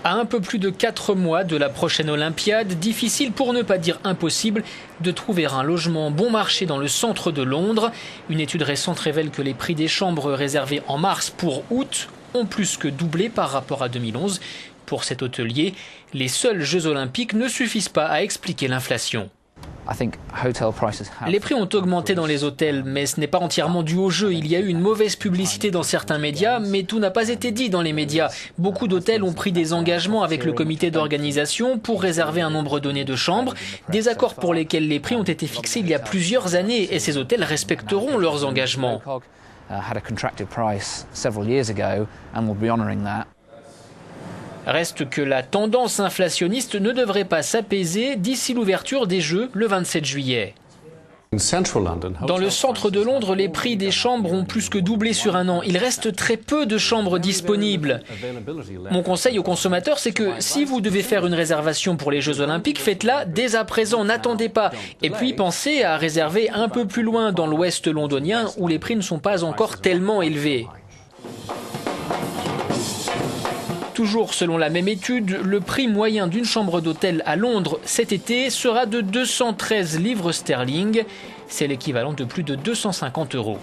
À un peu plus de 4 mois de la prochaine Olympiade, difficile pour ne pas dire impossible de trouver un logement bon marché dans le centre de Londres. Une étude récente révèle que les prix des chambres réservées en mars pour août ont plus que doublé par rapport à 2011. Pour cet hôtelier, les seuls Jeux Olympiques ne suffisent pas à expliquer l'inflation. Les prix ont augmenté dans les hôtels, mais ce n'est pas entièrement dû au jeu. Il y a eu une mauvaise publicité dans certains médias, mais tout n'a pas été dit dans les médias. Beaucoup d'hôtels ont pris des engagements avec le comité d'organisation pour réserver un nombre donné de chambres, des accords pour lesquels les prix ont été fixés il y a plusieurs années, et ces hôtels respecteront leurs engagements. Reste que la tendance inflationniste ne devrait pas s'apaiser d'ici l'ouverture des Jeux le 27 juillet. Dans le centre de Londres, les prix des chambres ont plus que doublé sur un an. Il reste très peu de chambres disponibles. Mon conseil aux consommateurs, c'est que si vous devez faire une réservation pour les Jeux Olympiques, faites-la dès à présent, n'attendez pas. Et puis pensez à réserver un peu plus loin dans l'ouest londonien où les prix ne sont pas encore tellement élevés. Toujours selon la même étude, le prix moyen d'une chambre d'hôtel à Londres cet été sera de 213 livres sterling. C'est l'équivalent de plus de 250 €.